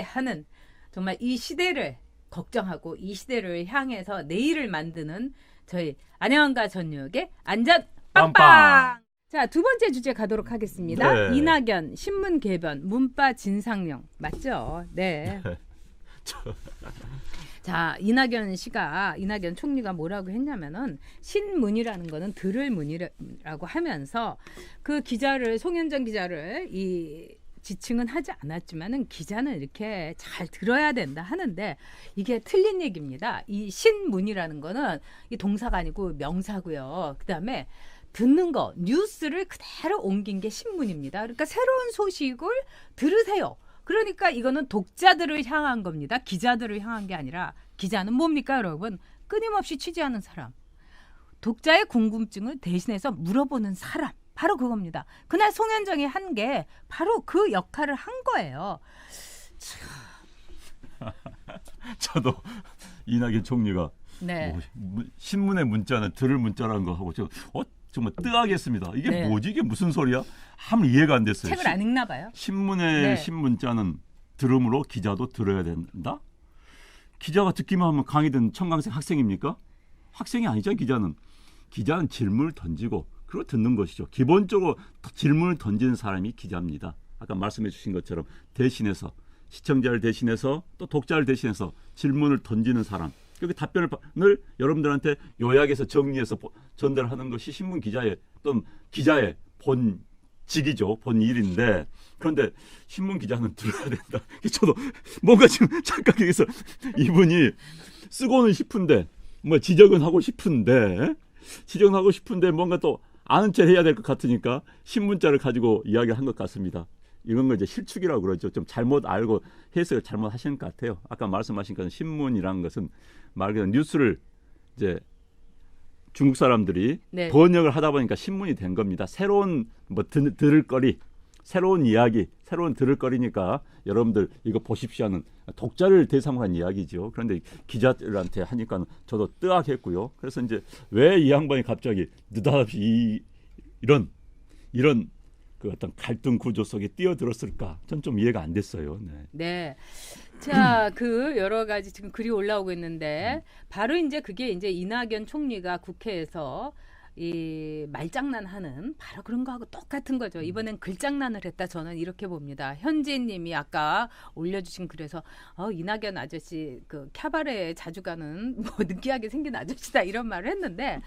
있게 하는 정말 이 시대를 걱정하고 이 시대를 향해서 내일을 만드는 저희 안녕한가 전유혁의 안전 빵빵. 자, 두 번째 주제 가도록 하겠습니다. 네. 이낙연 신문 개변 문바 진상령 맞죠? 네. 자, 이낙연 총리가 뭐라고 했냐면은 신문이라는 거는 들을 문이라고 하면서 그 기자를 송현정 기자를 이 지칭은 하지 않았지만은 기자는 이렇게 잘 들어야 된다 하는데 이게 틀린 얘기입니다. 이 신문이라는 거는 이 동사가 아니고 명사고요. 그다음에 듣는 거 뉴스를 그대로 옮긴 게 신문입니다. 그러니까 새로운 소식을 들으세요. 그러니까 이거는 독자들을 향한 겁니다. 기자들을 향한 게 아니라 기자는 뭡니까 여러분? 끊임없이 취재하는 사람. 독자의 궁금증을 대신해서 물어보는 사람. 바로 그겁니다. 그날 송현정이 한 게 바로 그 역할을 한 거예요. 저도 이낙연 총리가 네. 신문의 문자는 들을 문자라는 거 하고 정말 뜨악했습니다. 이게 네. 뭐지? 이게 무슨 소리야? 하면 이해가 안 됐어요. 책을 안 읽나 봐요. 신문의 네. 신문자는 들음으로 기자도 들어야 된다? 기자가 듣기만 하면 강의든 청강생 학생입니까? 학생이 아니죠. 기자는 질문을 던지고 그리고 듣는 것이죠. 기본적으로 질문을 던지는 사람이 기자입니다. 아까 말씀해 주신 것처럼 대신해서 시청자를 대신해서 또 독자를 대신해서 질문을 던지는 사람. 그 답변을 여러분들한테 요약해서 정리해서 전달하는 것이 신문 기자의 또는 기자의 본직이죠. 본일인데 그런데 신문 기자는 들어야 된다. 저도 뭔가 지금 착각해서 이분이 쓰고는 싶은데 뭐 지적은 하고 싶은데 뭔가 또 아는 체 해야 될 것 같으니까 신문자를 가지고 이야기를 한 것 같습니다. 이런 걸 이제 실축이라고 그러죠. 좀 잘못 알고 해석을 잘못 하시는 것 같아요. 아까 말씀하신 것은 신문이라는 것은 말 그대로 뉴스를 이제 중국 사람들이 네. 번역을 하다 보니까 신문이 된 겁니다. 새로운 뭐 들을 거리, 새로운 이야기, 새로운 들을 거리니까 여러분들 이거 보십시오 하는 독자를 대상으로 한 이야기죠. 그런데 기자들한테 하니까 저도 뜨악했고요. 그래서 이제 왜 이 양반이 갑자기 느닷없이 이런 그 어떤 갈등 구조 속에 뛰어들었을까? 전 좀 이해가 안 됐어요. 네. 네. 자, 그 여러 가지 지금 글이 올라오고 있는데 바로 이제 그게 이제 이낙연 총리가 국회에서 이 말장난하는 바로 그런 거하고 똑같은 거죠. 이번엔 글장난을 했다. 저는 이렇게 봅니다. 현지님이 아까 올려주신 글에서 이낙연 아저씨 그 캬바레에 자주 가는 뭐 느끼하게 생긴 아저씨다 이런 말을 했는데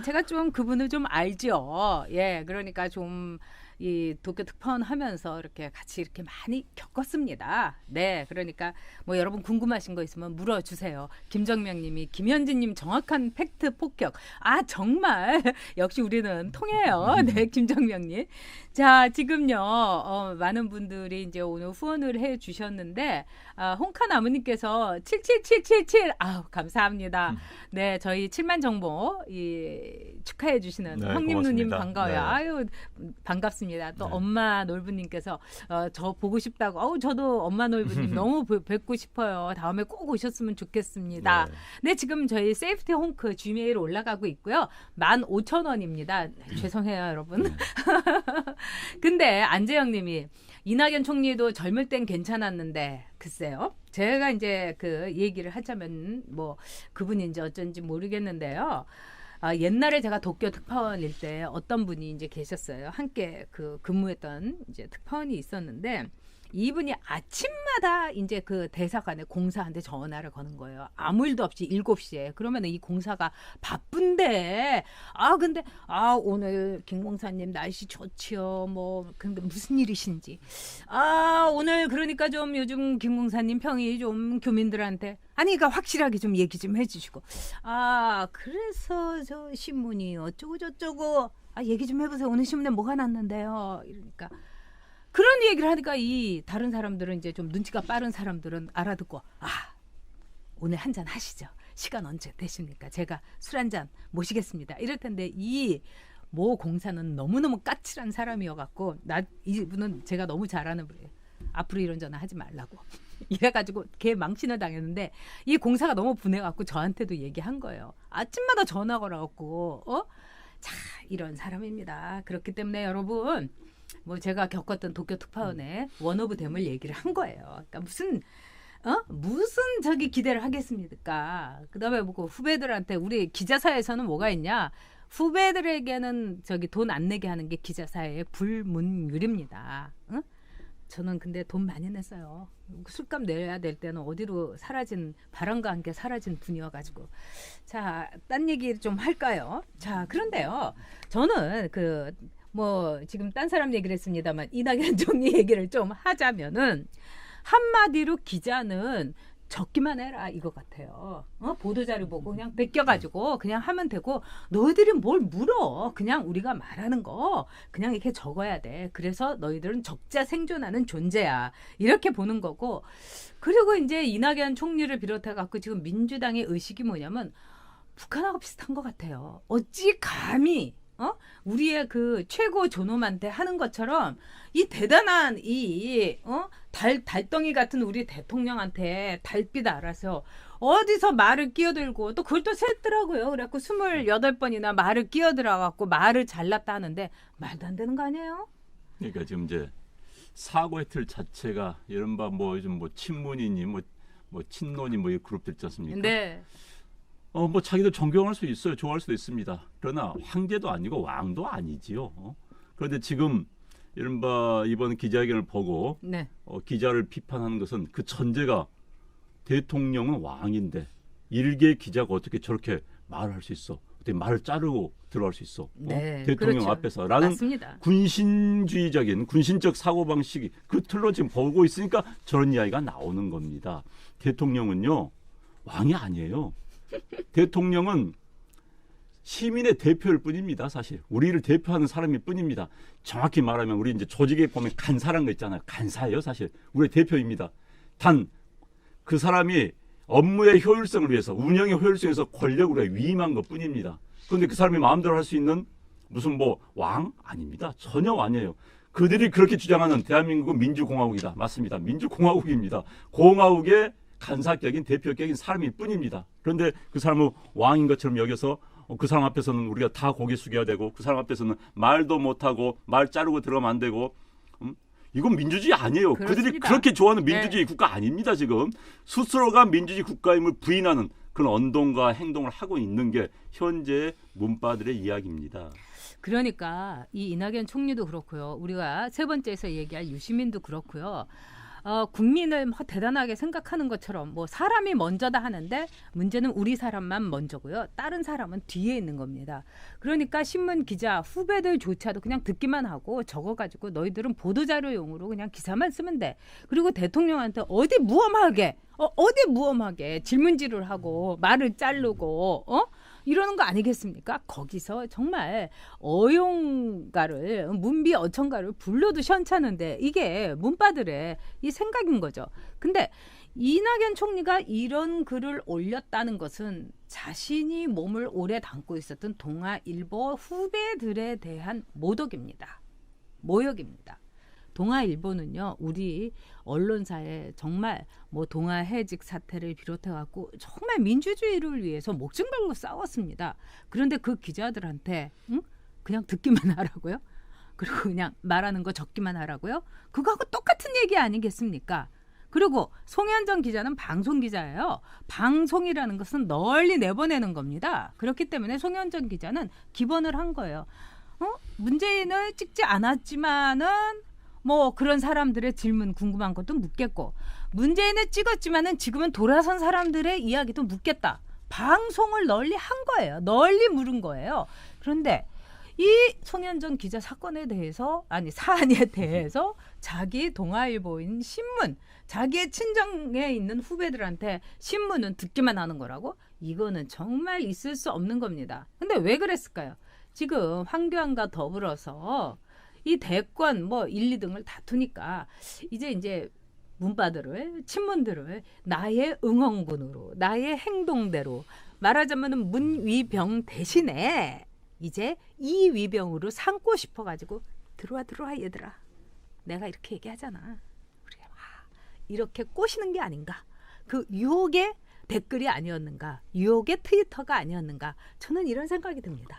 제가 좀 그분을 좀 알죠. 예, 그러니까 좀 이 도쿄 특파원 하면서 이렇게 같이 이렇게 많이 겪었습니다. 네, 그러니까 뭐 여러분 궁금하신 거 있으면 물어주세요. 김정명님이 김현진님 정확한 팩트 폭격. 정말 역시 우리는 통해요. 네, 김정명님. 자, 지금요 많은 분들이 이제 오늘 후원을 해주셨는데 홍카 나무님께서 77777 감사합니다. 네, 저희 7만 정보 축하해 주시는 네, 황림누님 고맙습니다. 반가워요. 네. 아유 반갑습니다. 또 네. 엄마 놀부님께서 저 보고 싶다고. 저도 엄마 놀부님 너무 뵙고 싶어요. 다음에 꼭 오셨으면 좋겠습니다. 네, 지금 저희 세이프티 홈크 G메일 올라가고 있고요. 15,000원입니다. 죄송해요, 여러분. 근데 안재영님이 이낙연 총리도 젊을 땐 괜찮았는데 글쎄요. 제가 이제 그 얘기를 하자면 뭐 그분인지 어쩐지 모르겠는데요. 옛날에 제가 도쿄 특파원일 때 어떤 분이 이제 계셨어요. 함께 그 근무했던 이제 특파원이 있었는데 이분이 아침마다 이제 그 대사관에 공사한테 전화를 거는 거예요. 아무 일도 없이 7시에. 그러면 이 공사가 바쁜데 근데 오늘 김 공사님 날씨 좋지요. 뭐 근데 무슨 일이신지. 오늘 그러니까 좀 요즘 김 공사님 평이 좀 교민들한테 그러니까 확실하게 좀 얘기 좀 해주시고 그래서 저 신문이 어쩌고 저쩌고 얘기 좀 해보세요. 오늘 신문에 뭐가 났는데요. 이러니까 그런 얘기를 하니까 이 다른 사람들은 이제 좀 눈치가 빠른 사람들은 알아듣고 오늘 한잔 하시죠. 시간 언제 되십니까? 제가 술 한잔 모시겠습니다. 이럴 텐데 이 모 공사는 너무너무 까칠한 사람이어갖고 이분은 제가 너무 잘하는 분이에요. 앞으로 이런 전화 하지 말라고. 이래가지고 걔 망신을 당했는데 이 공사가 너무 분해갖고 저한테도 얘기한 거예요. 아침마다 전화 걸어갖고 자 이런 사람입니다. 그렇기 때문에 여러분 뭐 제가 겪었던 도쿄 특파원의 원오브댐을 얘기를 한 거예요. 그러니까 무슨 저기 기대를 하겠습니까? 그다음에 뭐 후배들한테 우리 기자사에서는 뭐가 있냐? 후배들에게는 저기 돈 안 내게 하는 게 기자사의 불문율입니다. 응? 저는 근데 돈 많이 냈어요. 술값 내야 될 때는 어디로 사라진 바람과 함께 사라진 분이어가지고. 자, 딴 얘기 좀 할까요? 자, 그런데요. 저는 지금 딴 사람 얘기를 했습니다만 이낙연 총리 얘기를 좀 하자면은 한마디로 기자는 적기만 해라 이거 같아요. 보도자료 보고 그냥 베껴가지고 그냥 하면 되고 너희들이 뭘 물어. 그냥 우리가 말하는 거 그냥 이렇게 적어야 돼. 그래서 너희들은 적자 생존하는 존재야. 이렇게 보는 거고 그리고 이제 이낙연 총리를 비롯해갖고 지금 민주당의 의식이 뭐냐면 북한하고 비슷한 것 같아요. 어찌 감히 우리의 그 최고 존엄한테 하는 것처럼 이 대단한 달덩이 같은 우리 대통령한테 달빛 알아서 어디서 말을 끼어들고 또 그걸 또 셌더라고요. 그래갖고 28번이나 말을 끼어들어갖고 말을 잘났다 하는데 말도 안 되는 거 아니에요? 그러니까 지금 이제 사고의 틀 자체가 이른바 뭐 요즘 뭐 친문이니 뭐 친노니 뭐 이 그룹들 있지 않습니까? 네. 뭐 자기도 존경할 수 있어요. 좋아할 수도 있습니다. 그러나 황제도 아니고 왕도 아니지요. 그런데 지금 이른바 이번 기자회견을 보고 네. 기자를 비판하는 것은 그 전제가 대통령은 왕인데 일개 기자가 어떻게 저렇게 말을 할 수 있어? 어떻게 말을 자르고 들어갈 수 있어? 네, 대통령 그렇죠. 앞에서라는 맞습니다. 군신주의적인 군신적 사고방식이 그 틀로 지금 보고 있으니까 저런 이야기가 나오는 겁니다. 대통령은요. 왕이 아니에요. 대통령은 시민의 대표일 뿐입니다. 사실 우리를 대표하는 사람일 뿐입니다. 정확히 말하면 우리 이제 조직에 보면 간사라는 거 있잖아요. 간사예요. 사실 우리의 대표입니다. 단 그 사람이 업무의 효율성을 위해서 운영의 효율성을 위해서 권력으로 위임한 것 뿐입니다. 그런데 그 사람이 마음대로 할 수 있는 무슨 뭐 왕? 아닙니다. 전혀 아니에요. 그들이 그렇게 주장하는 대한민국은 민주공화국이다. 맞습니다. 민주공화국입니다. 공화국의 간사격인 대표격인 사람일 뿐입니다. 그런데 그 사람은 왕인 것처럼 여겨서 그 사람 앞에서는 우리가 다 고개 숙여야 되고 그 사람 앞에서는 말도 못하고 말 자르고 들어가면 안 되고 이건 민주주의 아니에요. 그렇습니다. 그들이 그렇게 좋아하는 민주주의 네. 국가 아닙니다. 지금 스스로가 민주주의 국가임을 부인하는 그런 언동과 행동을 하고 있는 게 현재 문파들의 이야기입니다. 그러니까 이 이낙연 총리도 그렇고요. 우리가 세 번째에서 얘기할 유시민도 그렇고요. 국민을 뭐 대단하게 생각하는 것처럼 뭐 사람이 먼저다 하는데 문제는 우리 사람만 먼저고요. 다른 사람은 뒤에 있는 겁니다. 그러니까 신문 기자 후배들조차도 그냥 듣기만 하고 적어가지고 너희들은 보도자료용으로 그냥 기사만 쓰면 돼. 그리고 대통령한테 어디 무엄하게 질문질을 하고 말을 자르고 이러는 거 아니겠습니까? 거기서 정말 문비 어천가를 불러도 시원찮은데 이게 문바들의 이 생각인 거죠. 근데 이낙연 총리가 이런 글을 올렸다는 것은 자신이 몸을 오래 담고 있었던 동아일보 후배들에 대한 모욕입니다. 동아일보는요, 우리 언론사에 정말 뭐 동아해직 사태를 비롯해갖고 정말 민주주의를 위해서 목숨 걸고 싸웠습니다. 그런데 그 기자들한테 그냥 듣기만 하라고요? 그리고 그냥 말하는 거 적기만 하라고요? 그거하고 똑같은 얘기 아니겠습니까? 그리고 송현정 기자는 방송 기자예요. 방송이라는 것은 널리 내보내는 겁니다. 그렇기 때문에 송현정 기자는 기본을 한 거예요. 문재인을 찍지 않았지만은 뭐 그런 사람들의 질문 궁금한 것도 묻겠고 문재인을 찍었지만은 지금은 돌아선 사람들의 이야기도 묻겠다. 방송을 널리 한 거예요. 널리 물은 거예요. 그런데 이 송현정 기자 사안에 대해서 자기 동아일보인 신문, 자기의 친정에 있는 후배들한테 신문은 듣기만 하는 거라고? 이거는 정말 있을 수 없는 겁니다. 근데 왜 그랬을까요? 지금 황교안과 더불어서 이 대권 뭐 1, 2등을 다투니까 이제 문바들을 친문들을 나의 응원군으로 나의 행동대로 말하자면 문위병 대신에 이제 이위병으로 삼고 싶어가지고 들어와 얘들아 내가 이렇게 얘기하잖아 우리가 이렇게 꼬시는 게 아닌가 그 유혹의 댓글이 아니었는가 유혹의 트위터가 아니었는가 저는 이런 생각이 듭니다.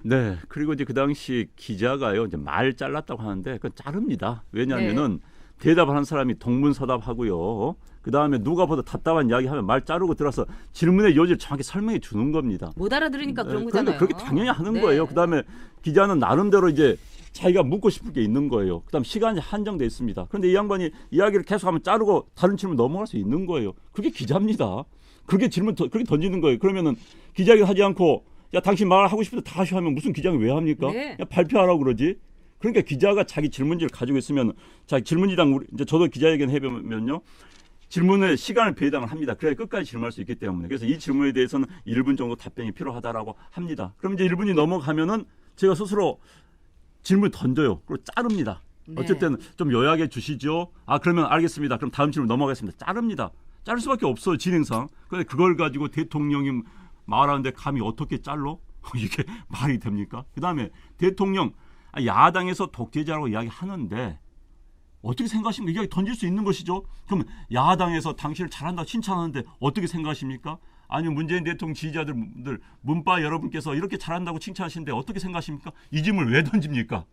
네. 그리고 이제 그 당시 기자가요, 이제 말 잘랐다고 하는데 그건 자릅니다. 왜냐하면은 대답하는 사람이 동문서답하고요. 그 다음에 누가 보다 답답한 이야기하면 말 자르고 들어서 질문의 요지를 정확히 설명해 주는 겁니다. 못 알아들으니까 그런 그러니까 거잖아요. 그렇게 당연히 하는 네. 거예요. 그 다음에 기자는 나름대로 이제 자기가 묻고 싶은 게 있는 거예요. 그 다음 시간이 한정돼 있습니다. 그런데 이 양반이 이야기를 계속하면 자르고 다른 질문 넘어갈 수 있는 거예요. 그게 기자입니다. 그렇게 그렇게 던지는 거예요. 그러면은 기자가 하지 않고 야 당신 말하고 싶을 때 다 하시 하면 무슨 기자가 왜 합니까? 네. 야, 발표하라고 그러지. 그러니까 기자가 자기 질문지를 가지고 있으면 자기 질문지당 이제 저도 기자회견 해보면요. 질문에 시간을 배당을 합니다. 그래야 끝까지 질문할 수 있기 때문에. 그래서 이 질문에 대해서는 1분 정도 답변이 필요하다라고 합니다. 그럼 이제 1분이 넘어가면은 제가 스스로 질문을 던져요. 그리고 자릅니다. 네. 어쨌든 좀 요약해 주시죠. 아 그러면 알겠습니다. 그럼 다음 질문 넘어가겠습니다. 자릅니다. 자를 수밖에 없어요. 진행상. 그런데 그걸 가지고 대통령이 말하는데 감히 어떻게 잘러? 이게 말이 됩니까? 그다음에 대통령 야당에서 독재자라고 이야기하는데 어떻게 생각하십니까? 이야기 던질 수 있는 것이죠. 그럼 야당에서 당신을 잘한다 칭찬하는데 어떻게 생각하십니까? 아니면 문재인 대통령 지지자들 문바 여러분께서 이렇게 잘한다고 칭찬하시는데 어떻게 생각하십니까? 이 질문을 왜 던집니까?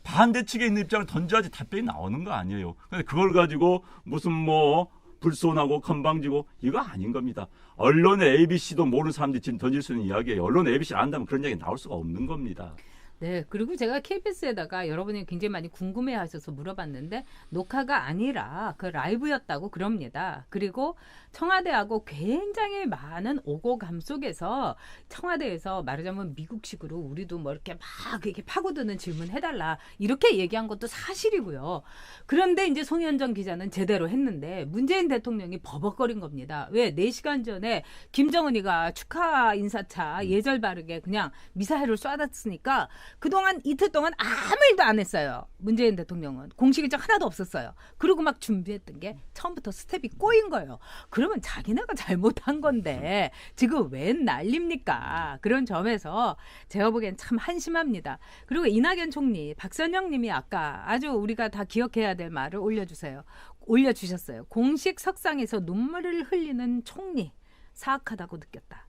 반대 측에 있는 입장을 던져야지 답변이 나오는 거 아니에요. 근데 그걸 가지고 무슨 뭐 불손하고 건방지고 이거 아닌 겁니다. 언론의 ABC도 모르는 사람들이 지금 던질 수 있는 이야기예요. 언론의 ABC를 안다면 그런 이야기 나올 수가 없는 겁니다. 네, 그리고 제가 KBS에다가 여러분이 굉장히 많이 궁금해하셔서 물어봤는데 녹화가 아니라 그 라이브였다고 그럽니다. 그리고 청와대하고 굉장히 많은 오고감 속에서 청와대에서 말하자면 미국식으로 우리도 뭐 이렇게 막 이렇게 파고드는 질문 해달라 이렇게 얘기한 것도 사실이고요. 그런데 이제 송현정 기자는 제대로 했는데 문재인 대통령이 버벅거린 겁니다. 왜? 4시간 전에 김정은이가 축하 인사차 예절 바르게 그냥 미사일을 쏴놨으니까 그동안 이틀 동안 아무 일도 안 했어요. 문재인 대통령은. 공식 일정 하나도 없었어요. 그리고 막 준비했던 게 처음부터 스텝이 꼬인 거예요. 그러면 자기네가 잘못한 건데 지금 웬 난립니까? 그런 점에서 제가 보기엔 참 한심합니다. 그리고 이낙연 총리, 박선영 님이 아까 아주 우리가 다 기억해야 될 말을 올려주셨어요. 공식 석상에서 눈물을 흘리는 총리, 사악하다고 느꼈다.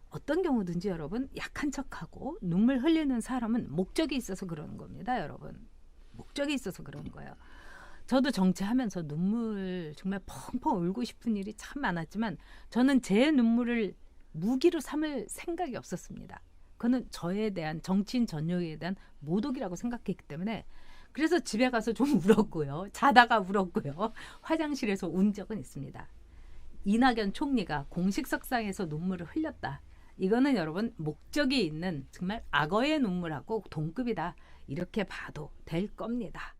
어떤 경우든지 여러분 약한 척하고 눈물 흘리는 사람은 목적이 있어서 그러는 겁니다. 여러분. 목적이 있어서 그러는 거예요. 저도 정치하면서 눈물 정말 펑펑 울고 싶은 일이 참 많았지만 저는 제 눈물을 무기로 삼을 생각이 없었습니다. 그거는 저에 대한 정치인 전용에 대한 모독이라고 생각했기 때문에 그래서 집에 가서 좀 울었고요. 자다가 울었고요. 화장실에서 운 적은 있습니다. 이낙연 총리가 공식 석상에서 눈물을 흘렸다. 이거는 여러분 목적이 있는 정말 악어의 눈물하고 동급이다. 이렇게 봐도 될 겁니다.